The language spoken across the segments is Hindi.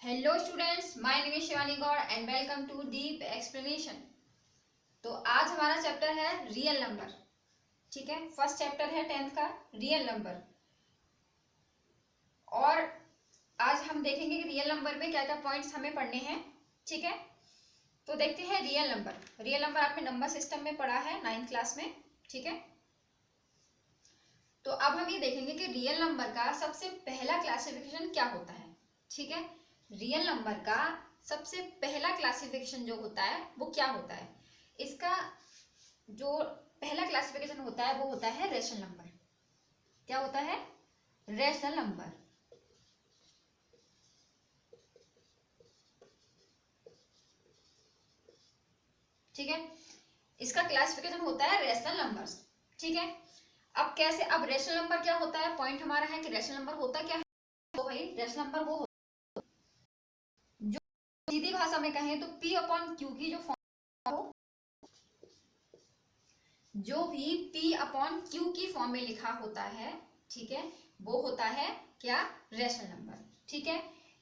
Hello students, my name is Shivani Gaur and welcome to deep explanation. तो आज हमारा चैप्टर है रियल नंबर। ठीक है, फर्स्ट चैप्टर है 10th का रियल नंबर। और आज हम देखेंगे कि रियल नंबर में क्या क्या पॉइंट्स हमें पढ़ने हैं। ठीक है, तो देखते हैं रियल नंबर। रियल नंबर आपने नंबर सिस्टम में पढ़ा है 9th क्लास में। ठीक है, तो अब हम ये देखेंगे कि रियल नंबर का सबसे पहला क्लासिफिकेशन क्या होता है। ठीक है, रियल नंबर का सबसे पहला क्लासिफिकेशन जो होता है वो क्या होता है। इसका जो पहला क्लासिफिकेशन होता है वो होता है रेशनल नंबर। क्या होता है? Rational number. ठीक है, इसका क्लासिफिकेशन होता है रेशनल नंबर्स। ठीक है, अब कैसे, अब रेशनल नंबर क्या होता है, पॉइंट हमारा है कि रेशनल नंबर होता क्या है। तो भाई रेशनल नंबर वो जो सीधी भाषा में कहें तो P अपॉन Q की जो फॉर्म हो, जो भी P अपॉन Q की फॉर्म में लिखा होता है, ठीक है, वो होता है क्या? Rational number. ठीक है,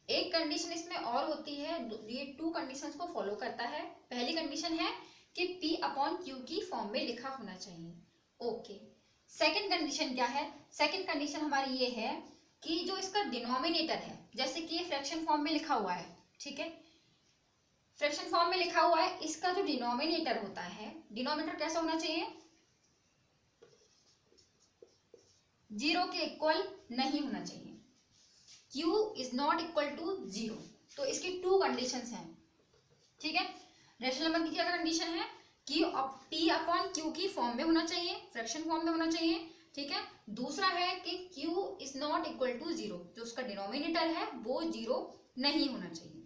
एक कंडीशन इसमें और होती है, ये 2 कंडीशंस को फॉलो करता है। पहली कंडीशन है कि P अपॉन Q की फॉर्म में लिखा होना चाहिए। ओके, सेकंड कंडीशन क्या है? सेकंड कंडीशन हमारी ये है कि जो इसका डिनोमिनेटर है, जैसे कि ये फ्रैक्शन फॉर्म में लिखा हुआ है। ठीक है, फ्रैक्शन फॉर्म में लिखा हुआ है, इसका जो डिनोमिनेटर होता है, डिनोमिनेटर कैसा होना चाहिए? 0 के इक्वल नहीं होना चाहिए। Q is not equal to 0। तो इसकी 2 कंडीशंस हैं। ठीक है, रेशनल नंबर की क्या कंडीशन है कि P अपॉन Q की फॉर्म में होना चाहिए, फ्रैक्शन फॉर्म में होना चाहिए। ठीक है, दूसरा है कि Q is not equal to 0, जो उसका डिनोमिनेटर है वो 0 नहीं होना चाहिए।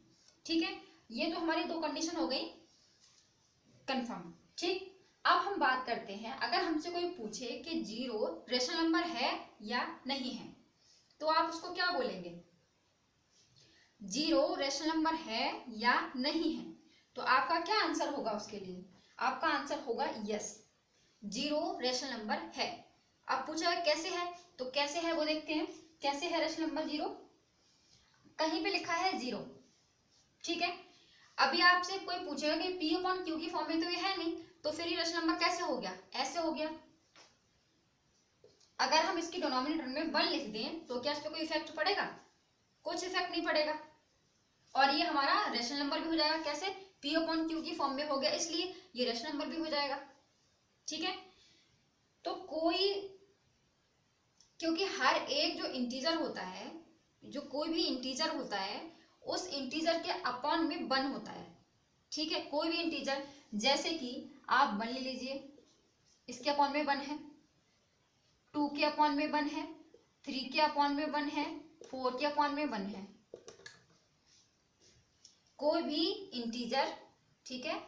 ठीक है, ये तो हमारी 2 कंडीशन हो गई कंफर्म। ठीक, अब हम बात करते हैं, अगर हमसे कोई पूछे कि 0 रेशनल नंबर है या नहीं है, तो आप उसको क्या बोलेंगे? 0 रेशनल नंबर है या नहीं है, तो आपका क्या आंसर होगा उसके लिए? आपका आंसर होगा यस, 0 रेशनल नंबर है। अब पूछा कैसे है, तो कैसे है वो देखते हैं। कैसे है रेशनल नंबर 0? कहीं पे लिखा है 0। ठीक है, अभी आपसे कोई पूछेगा कि P अपॉन Q की फॉर्म में तो ये है नहीं, तो फिर ये रेशनल नंबर कैसे हो गया? ऐसे हो गया। अगर हम इसकी डिनोमिनेटर में 1 लिख दें तो क्या इस पर कोई इफेक्ट पड़ेगा? कुछ इफेक्ट नहीं पड़ेगा। और ये हमारा रेशनल नंबर भी हो जाएगा। कैसे? P अपॉन Q की फॉर्म में हो गया, इसलिए ये रेशनल नंबर भी हो जाएगा। ठीक है, तो कोई, क्योंकि हर एक जो इंटीजर होता है, जो कोई भी इंटीजर होता है, उस इंटीजर के अपॉन में 1 होता है। ठीक है, कोई भी इंटीजर, जैसे कि आप 1 ले लीजिए, इसके अपॉन में 1 है, 2 के अपॉन में 1 है, 3 के अपॉन में 1 है, 4 के अपॉन में 1 है। कोई भी इंटीजर, ठीक है,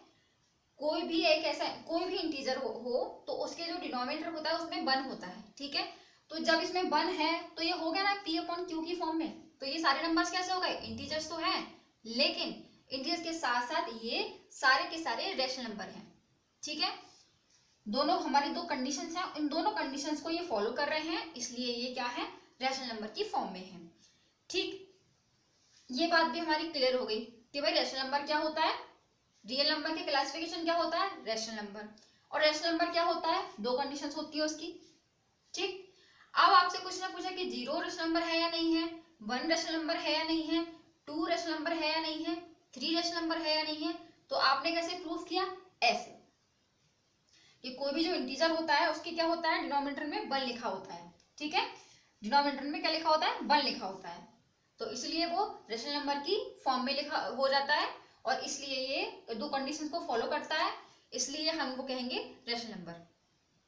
कोई भी एक ऐसा, कोई भी इंटीजर हो तो उसके जो डिनोमिनेटर होता है उसमें 1 होता है। ठीक है, तो जब इसमें 1 है तो ये हो गया ना P अपॉन Q की फॉर्म में। तो ये सारे नंबर्स कैसे हो गए? इंटीजर्स तो हैं, लेकिन इंटीजर्स के साथ साथ ये सारे के सारे रेशनल नंबर हैं। ठीक है, दोनों हमारी 2 कंडीशंस हैं, इन दोनों कंडीशंस को ये फॉलो कर रहे हैं, इसलिए ये क्या है? रेशनल नंबर की फॉर्म में है। ठीक, ये बात भी हमारी क्लियर हो गई कि भाई रेशनल नंबर क्या होता है, रियल नंबर के क्लासिफिकेशन क्या होता है? Rational number. और रेशनल नंबर क्या होता है? 2 कंडीशंस होती है उसकी। ठीक, अब आपसे कुछ ना पूछा कि 0 रेशनल नंबर है या नहीं है, 1 रेशनल नंबर है या नहीं है, 2 रेशनल नंबर है या नहीं है, 3 रेशनल नंबर है या नहीं है, तो आपने कैसे प्रूफ किया? ऐसे कि कोई भी जो इंटीजर होता है उसकी क्या होता है? डिनोमिनेटर में 1 लिखा होता है। ठीक है, डिनोमिनेटर में क्या लिखा होता है? 1 लिखा होता है, तो इसलिए वो रेशनल नंबर की फॉर्म में लिखा हो जाता है, और इसलिए ये 2 कंडीशन को फॉलो करता है, इसलिए हम वो कहेंगे रेशनल नंबर।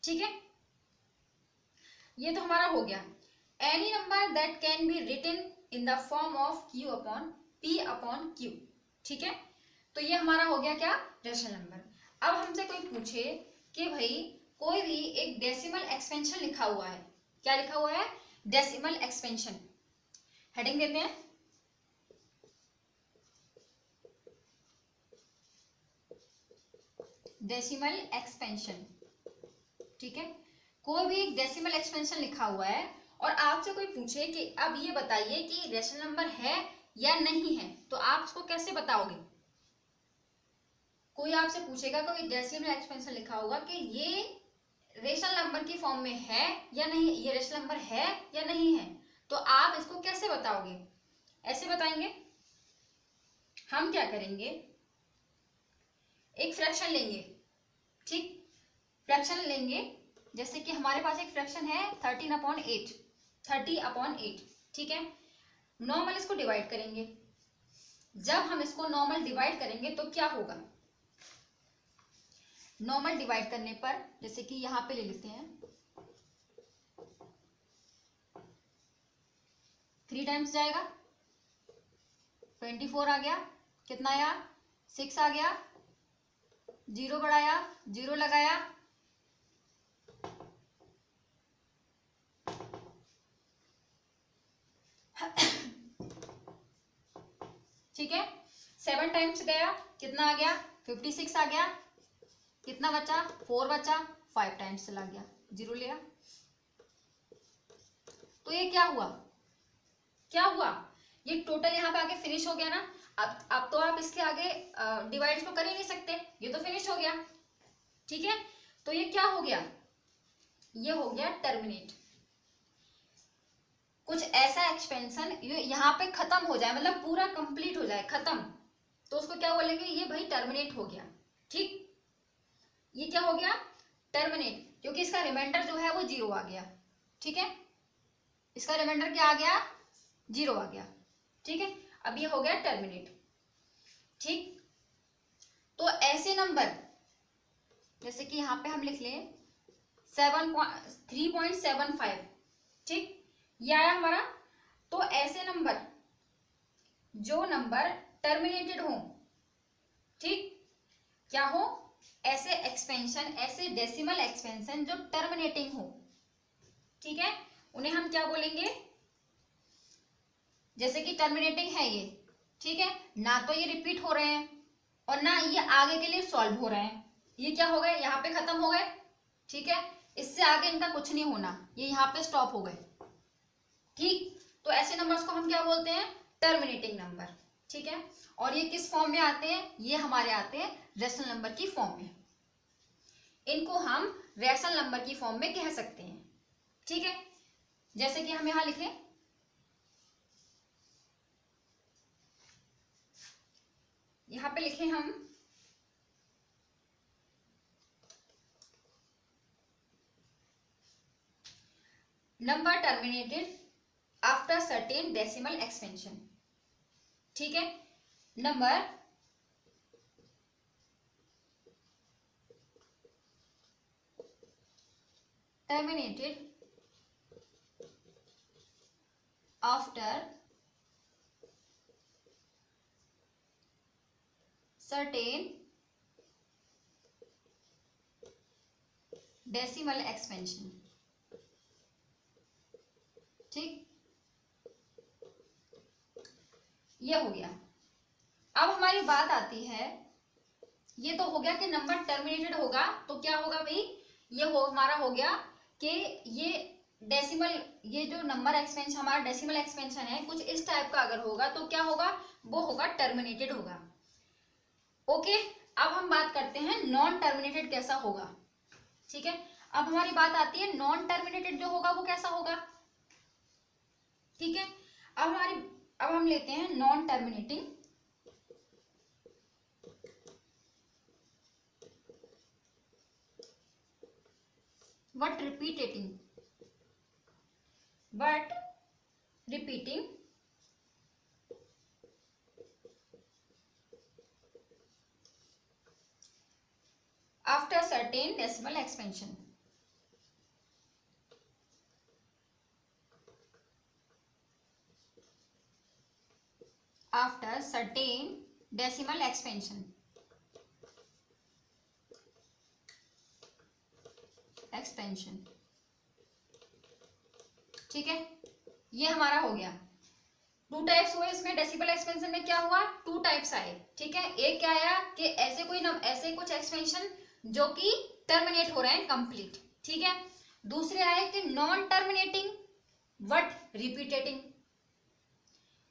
ठीक है, ये तो हमारा हो गया। Any number that can be written in the form of Q upon P upon Q। ठीक है, तो ये हमारा हो गया क्या? Rational number. अब हमसे कोई पूछे कि भाई कोई भी एक डेसिमल एक्सपेंशन लिखा हुआ है, क्या लिखा हुआ है? Decimal expansion. हेडिंग देते हैं, डेसिमल एक्सपेंशन। ठीक है, कोई भी एक डेसिमल एक्सपेंशन लिखा हुआ है और आपसे कोई पूछे कि अब ये बताइए कि रेशनल नंबर है या नहीं है, तो आप उसको कैसे बताओगे? कोई आपसे पूछेगा, कोई डेसिमल एक्सपेंशन लिखा होगा कि ये रेशनल नंबर की फॉर्म में है या नहीं, ये रेशनल नंबर है या नहीं है, तो आप इसको कैसे बताओगे? ऐसे बताएंगे। हम क्या करेंगे, एक फ्रैक्शन लेंगे, ठीक, फ्रैक्शन लेंगे। जैसे कि हमारे पास एक फ्रैक्शन है 13/8, 30/8, ठीक है। नॉर्मल इसको डिवाइड करेंगे। जब हम इसको नॉर्मल डिवाइड करेंगे तो क्या होगा? नॉर्मल डिवाइड करने पर, जैसे कि यहां पे ले लेते हैं, 3 टाइम्स जाएगा, 24 आ गया, कितना आया, 6 आ गया, 0 बढ़ाया, 0 लगाया, ठीक है। 7 टाइम्स गया, कितना आ गया, 56 आ गया, कितना बचा, 4 बचा, 5 टाइम्स चला गया, 0 लिया। तो ये क्या हुआ, क्या हुआ, ये टोटल यहाँ पे आगे फिनिश हो गया ना। अब तो आप इसके आगे डिवाइड तो कर ही नहीं सकते, ये तो फिनिश हो गया, ठीक है। तो ये क्या हो गया, ये हो गया टर्मिनेट। कुछ ऐसा एक्सपेंशन यहाँ पे खत्म हो जाए, मतलब पूरा कंप्लीट हो जाए, खत्म, तो उसको क्या बोलेंगे, ये भाई टर्मिनेट हो गया, ठीक। ये क्या हो गया, टर्मिनेट, क्योंकि इसका रिमाइंडर जो है वो 0 आ गया, ठीक है। इसका रिमाइंडर क्या आ गया, 0 आ गया, ठीक है। अब ये हो गया टर्मिनेट, ठीक। तो ऐसे नंबर, जैसे कि यहाँ पे हम लिख लें 3.75, ठीक, ये आया हमारा। तो ऐसे नंबर, जो नंबर टर्मिनेटेड हो, ठीक, क्या हो, ऐसे एक्सपेंशन, ऐसे डेसिमल एक्सपेंशन जो टर्मिनेटिंग हो, ठीक है, उन्हें हम क्या बोलेंगे, जैसे कि टर्मिनेटिंग है ये, ठीक है, ना तो ये रिपीट हो रहे हैं और ना ये आगे के लिए सॉल्व हो रहे हैं, ये क्या हो गए, यहाँ पे खत्म हो गए, ठीक है, इससे आगे इनका कुछ नहीं होना, ये यहाँ पे स्टॉप हो गए, ठीक। तो ऐसे नंबर्स को हम क्या बोलते हैं, टर्मिनेटिंग नंबर, ठीक है। और ये किस फॉर्म में आते हैं, ये हमारे आते हैं रेशनल नंबर की फॉर्म में, इनको हम रेशनल नंबर की फॉर्म में कह सकते हैं, ठीक है। जैसे कि हम यहां लिखें, यहां पे लिखें हम number terminated after certain decimal expansion, ठीक है। Number terminated after certain decimal expansion, ठीक, ये हो गया। अब हमारी बात आती है, ये तो हो गया कि नंबर टर्मिनेटेड होगा तो क्या होगा भाई, ये हो हमारा हो गया कि ये डेसिमल, ये जो नंबर एक्सपेंशन हमारा डेसिमल एक्सपेंशन है कुछ इस टाइप का अगर होगा तो क्या होगा, वो होगा टर्मिनेटेड होगा, ओके। अब हम बात करते हैं नॉन टर्मिनेटेड कैसा होगा, ठीक है। अब हमारी बात आती है नॉन टर्मिनेटेड जो होगा वो कैसा होगा, ठीक है। अब हम लेते हैं non terminating, but repeating after certain decimal expansion, after certain decimal expansion, ठीक है। ये हमारा हो गया, 2 टाइप्स हुए इसमें, डेसिमल एक्सपेंशन में क्या हुआ, 2 टाइप्स आए, ठीक है। एक क्या आया कि ऐसे कुछ एक्सपेंशन जो कि टर्मिनेट हो रहे हैं कंप्लीट, ठीक है। दूसरे आए कि non terminating, but repeating,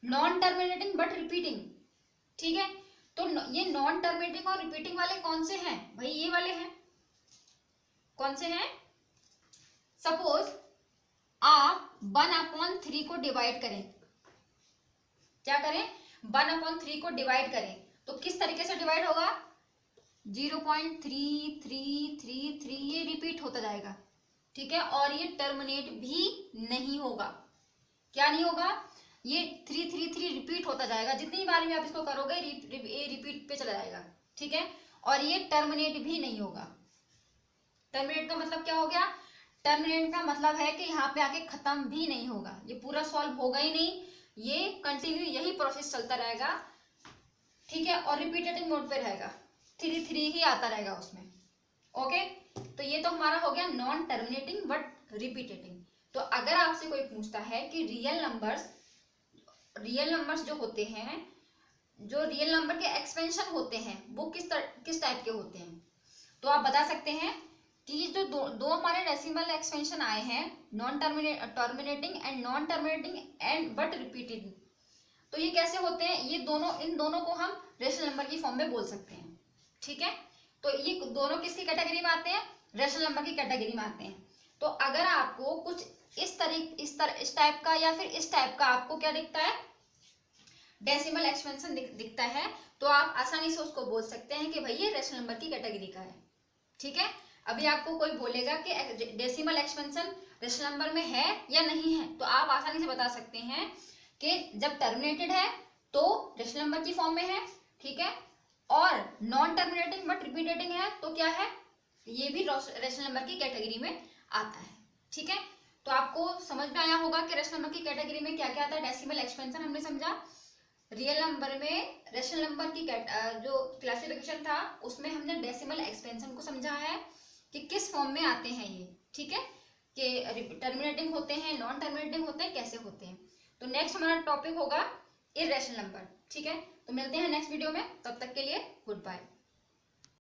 non terminating but repeating, ठीक है। तो ये नॉन टर्मिनेटिंग और रिपीटिंग वाले कौन से हैं भाई, ये वाले हैं। कौन से हैं? सपोज आप 1/3 को डिवाइड करें, क्या करें? 1/3 को डिवाइड करें तो किस तरीके से डिवाइड होगा? 0.3333 ये रिपीट होता जाएगा, ठीक है। और ये टर्मिनेट भी नहीं होगा। क्या नहीं होगा? ये 333 रिपीट होता जाएगा, जितनी बार भी आप इसको करोगे ये रिपीट पे चला जाएगा, ठीक है। और ये टर्मिनेट भी नहीं होगा। टर्मिनेट का मतलब क्या हो गया? टर्मिनेट का मतलब है कि यहाँ पे आके खत्म भी नहीं होगा, ये पूरा सॉल्व होगा ही नहीं, ये कंटिन्यू यही प्रोसेस चलता रहेगा, ठीक है। और रिपीटेटिव मोड पे रहेगा, 3 ही आता रहेगा उसमें, ओके। तो ये तो हमारा हो गया नॉन टर्मिनेटिंग बट रिपीटेटिंग। तो अगर आपसे कोई पूछता है कि रियल नंबर्स जो होते हैं, जो रियल नंबर के एक्सपेंशन होते हैं वो किस टाइप के होते हैं, तो आप बता सकते हैं कि जो दो हमारे डेसिमल एक्सपेंशन आए हैं, non terminating and non terminating and but repeated, तो ये कैसे होते हैं? ये दोनों, इन दोनों को हम रेशनल नंबर की फॉर्म में बोल सकते हैं, ठीक है। तो ये दोनों किसकी कैटेगरी में आते हैं? रेशनल नंबर की कैटेगरी में आते हैं। तो अगर आपको कुछ इस टाइप का या फिर इस टाइप का आपको क्या दिखता है, डेसिमल एक्सपेंशन दिखता है, तो आप आसानी से उसको बोल सकते हैं कि भाई ये रेशनल नंबर की कैटेगरी का है, ठीक है। अभी आपको कोई बोलेगा कि डेसिमल एक्सपेंशन रेशनल नंबर में है या नहीं है, तो आप आसानी से बता सकते हैं कि जब टर्मिनेटेड है तो रेशनल नंबर की फॉर्म में है, ठीक है। और नॉन टर्मिनेटिंग बट रिपीटेटिंग है तो क्या है? ये भी रेशनल नंबर की कैटेगरी में आता है, ठीक है। तो आपको समझ में आया होगा कि रेशनल नंबर की कैटेगरी में क्या क्या आता है। डेसिमल एक्सपेंशन हमने समझा, रियल नंबर में रेशनल नंबर की जो क्लासिफिकेशन था उसमें हमने डेसिमल एक्सपेंशन को समझा है कि किस फॉर्म में आते हैं ये, ठीक है, कि टर्मिनेटिंग होते हैं, नॉन टर्मिनेटिंग होते हैं, कैसे होते हैं। तो नेक्स्ट हमारा टॉपिक होगा इर्रेशनल नंबर, ठीक है। तो मिलते हैं नेक्स्ट वीडियो में, तब तक के लिए गुड बाय।